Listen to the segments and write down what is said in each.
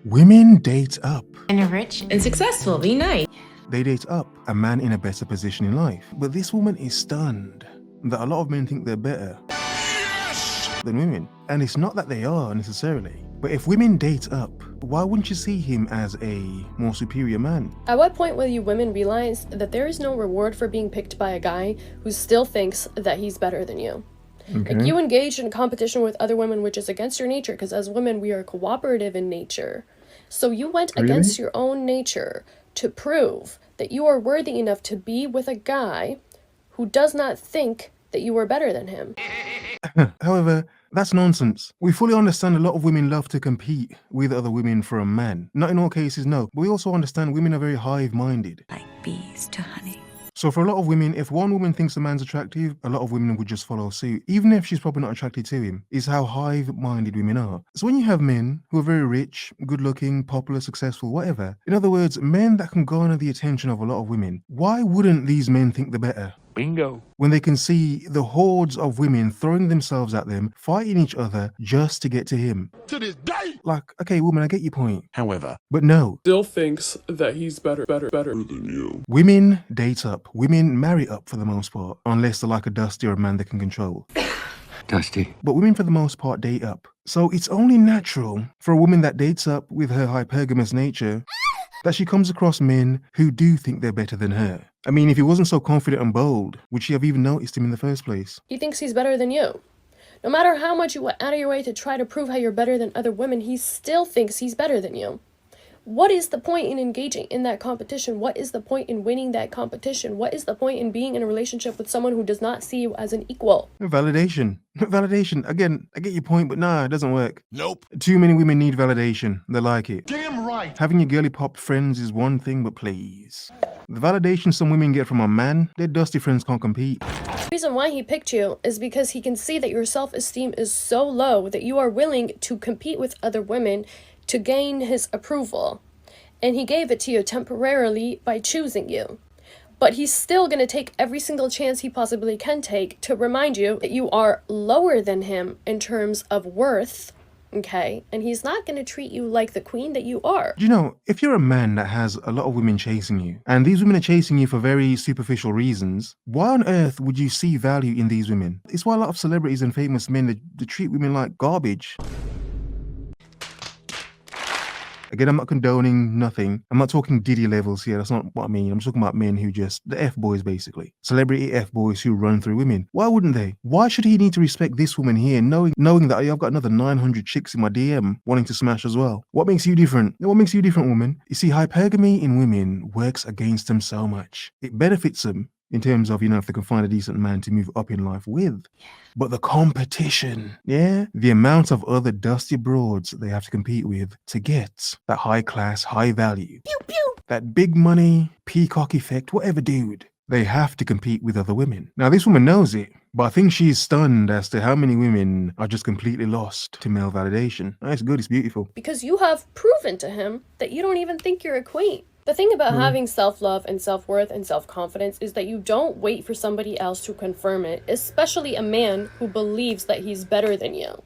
Women date up. And you're rich and successful. Be nice. They date up a man in a better position in life. But this woman is stunned that a lot of men think they're better than women. And it's not that they are necessarily. But if women date up, why wouldn't you see him as a more superior man? At what point will you women realize that there is no reward for being picked by a guy who still thinks that he's better than you? Okay. Like, you engage in competition with other women, which is against your nature, because as women, we are cooperative in nature. So you went against your own nature to prove that you are worthy enough to be with a guy who does not think that you are better than him. However, that's nonsense. We fully understand a lot of women love to compete with other women for a man. Not in all cases, no. But we also understand women are very hive-minded. Like bees to honey. So for a lot of women, if one woman thinks a man's attractive, a lot of women would just follow suit, even if she's probably not attracted to him. It's how hive-minded women are. So when you have men who are very rich, good-looking, popular, successful, whatever, in other words, men that can garner the attention of a lot of women, why wouldn't these men think the better? Bingo. When they can see the hordes of women throwing themselves at them, fighting each other just to get to him. To this day. Like, okay, woman, I get your point. However, But no, Still thinks that he's better than you. women date up. Women marry up for the most part, unless they're like a Dusty or a man they can control. Dusty. But women for the most part date up. So it's only natural for a woman that dates up with her hypergamous nature that she comes across men who do think they're better than her. I mean, if he wasn't so confident and bold, would she have even noticed him in the first place? He thinks he's better than you. No matter how much you went out of your way to try to prove how you're better than other women, he still thinks he's better than you. What is the point in engaging in that competition? What is the point in winning that competition? What is the point in being in a relationship with someone who does not see you as an equal? Validation. Validation. Again, I get your point, but nah, it doesn't work. Nope. Too many women need validation. They like it. Damn right. Having your girly pop friends is one thing, but please. The validation some women get from a man, their dusty friends can't compete. The reason why he picked you is because he can see that your self-esteem is so low that you are willing to compete with other women to gain his approval. And he gave it to you temporarily by choosing you. But he's still going to take every single chance he possibly can take to remind you that you are lower than him in terms of worth, okay? And he's not going to treat you like the queen that you are. You know, if you're a man that has a lot of women chasing you, and these women are chasing you for very superficial reasons, why on earth would you see value in these women? It's why a lot of celebrities and famous men, they treat women like garbage. Again, I'm not condoning nothing. I'm not talking Diddy levels here. That's not what I mean. I'm talking about men who just, the F-boys basically. Celebrity F-boys who run through women. Why wouldn't they? Why should he need to respect this woman here, knowing that I've got another 900 chicks in my DM wanting to smash as well? What makes you different? What makes you different, woman? You see, hypergamy in women works against them so much. It benefits them in terms of, you know, if they can find a decent man to move up in life with. But the competition, yeah? The amount of other dusty broads they have to compete with to get that high class, high value. Pew, pew. That big money, peacock effect, whatever dude. They have to compete with other women. Now, this woman knows it, but I think she's stunned as to how many women are just completely lost to male validation. It's good, it's beautiful. Because you have proven to him that you don't even think you're a queen. The thing about having self-love and self-worth and self-confidence is that you don't wait for somebody else to confirm it, especially a man who believes that he's better than you.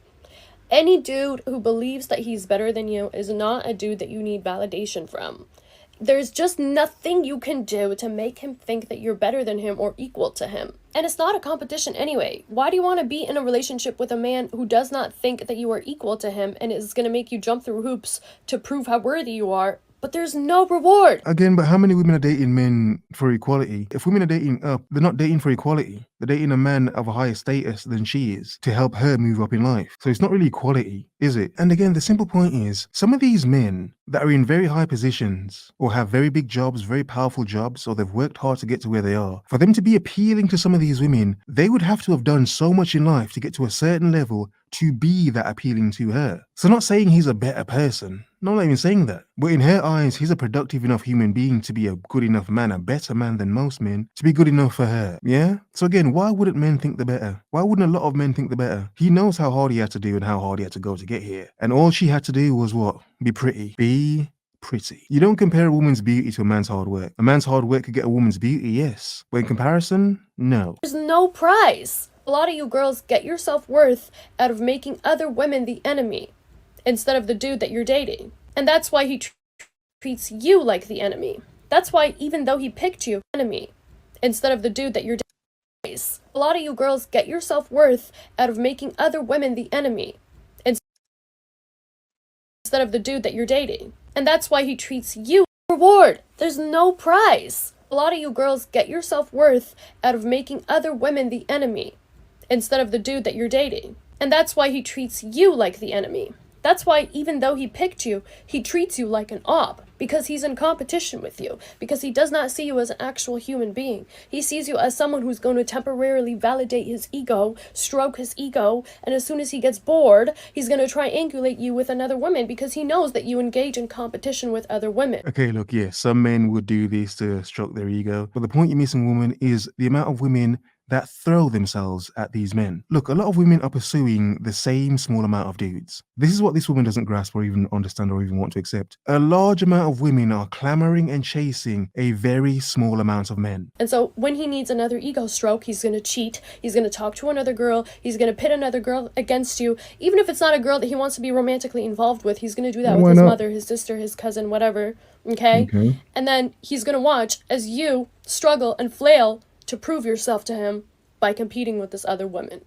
Any dude who believes that he's better than you is not a dude that you need validation from. There's just nothing you can do to make him think that you're better than him or equal to him. And it's not a competition anyway. Why do you want to be in a relationship with a man who does not think that you are equal to him and is going to make you jump through hoops to prove how worthy you are? But there's no reward. Again, but how many women are dating men for equality? If women are dating up, they're not dating for equality. They're dating a man of a higher status than she is to help her move up in life. So it's not really equality, is it? And again, the simple point is, some of these men that are in very high positions or have very big jobs, very powerful jobs, or they've worked hard to get to where they are, for them to be appealing to some of these women, they would have to have done so much in life to get to a certain level to be that appealing to her. So not saying he's a better person. No, I'm not even saying that. But in her eyes, he's a productive enough human being to be a good enough man, a better man than most men, to be good enough for her. Yeah? So again, why wouldn't men think the better? Why wouldn't a lot of men think the better? He knows how hard he had to do and how hard he had to go to get here. And all she had to do was what? Be pretty. Be pretty. You don't compare a woman's beauty to a man's hard work. A man's hard work could get a woman's beauty, yes. But in comparison, no. There's no prize. A lot of you girls get your self-worth out of making other women the enemy instead of the dude that you're dating. And that's why he treats you like the enemy. That's why even though he picked you, enemy, instead of the dude that you're dating. A lot of you girls get your self-worth out of making other women the enemy instead of the dude that you're dating. And that's why he treats you reward. There's no prize. A lot of you girls get your self-worth out of making other women the enemy instead of the dude that you're dating. And that's why he treats you like the enemy. That's why even though he picked you, he treats you like an op, because he's in competition with you, because he does not see you as an actual human being. He sees you as someone who's going to temporarily validate his ego, stroke his ego, and as soon as he gets bored, he's going to triangulate you with another woman because he knows that you engage in competition with other women. Okay, look, yeah, some men would do this to stroke their ego, but the point you're missing, woman, is the amount of women that throw themselves at these men. Look, a lot of women are pursuing the same small amount of dudes. This is what this woman doesn't grasp or even understand or even want to accept. A large amount of women are clamoring and chasing a very small amount of men. And so when he needs another ego stroke, he's going to cheat, he's going to talk to another girl, he's going to pit another girl against you. Even if it's not a girl that he wants to be romantically involved with, he's going to do that with his mother, his sister, his cousin, whatever, okay? And then he's going to watch as you struggle and flail to prove yourself to him by competing with this other woman.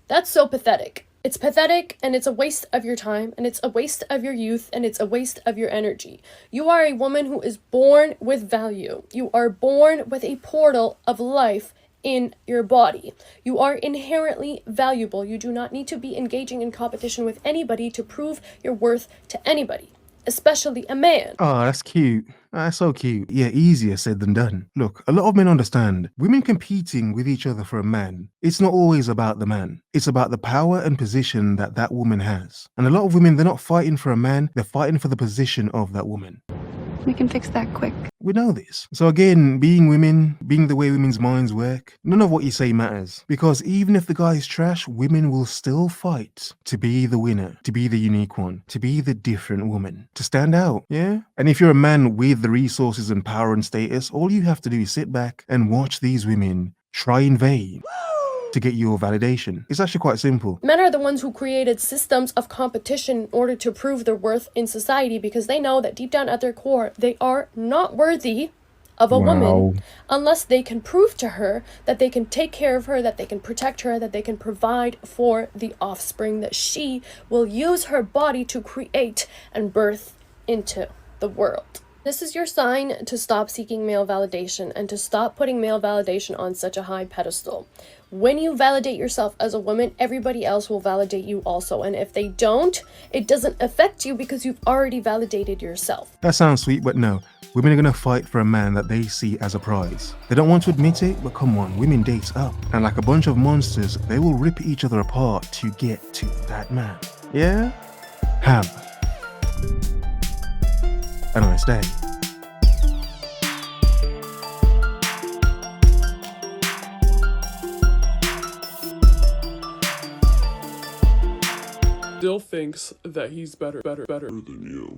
That's so pathetic. It's pathetic, and it's a waste of your time, and it's a waste of your youth, and it's a waste of your energy. You are a woman who is born with value. You are born with a portal of life in your body. You are inherently valuable. You do not need to be engaging in competition with anybody to prove your worth to anybody, especially a man. Oh, that's cute. That's so cute. Yeah, easier said than done. Look, a lot of men understand women competing with each other for a man. It's not always about the man. It's about the power and position that that woman has. And a lot of women, they're not fighting for a man. They're fighting for the position of that woman. We can fix that quick. We know this. So again, being women, being the way women's minds work, none of what you say matters. Because even if the guy is trash, women will still fight to be the winner, to be the unique one, to be the different woman, to stand out, yeah? And if you're a man with the resources and power and status, all you have to do is sit back and watch these women try in vain to get your validation. It's actually quite simple. Men are the ones who created systems of competition in order to prove their worth in society, because they know that deep down at their core, they are not worthy of a woman unless they can prove to her that they can take care of her, that they can protect her, that they can provide for the offspring that she will use her body to create and birth into the world. This is your sign to stop seeking male validation and to stop putting male validation on such a high pedestal. When you validate yourself as a woman, everybody else will validate you also. And if they don't, it doesn't affect you because you've already validated yourself. That sounds sweet, but no. Women are going to fight for a man that they see as a prize. They don't want to admit it, but come on, women date up. And like a bunch of monsters, they will rip each other apart to get to that man. Yeah? Have a nice day. Still thinks that he's better than you.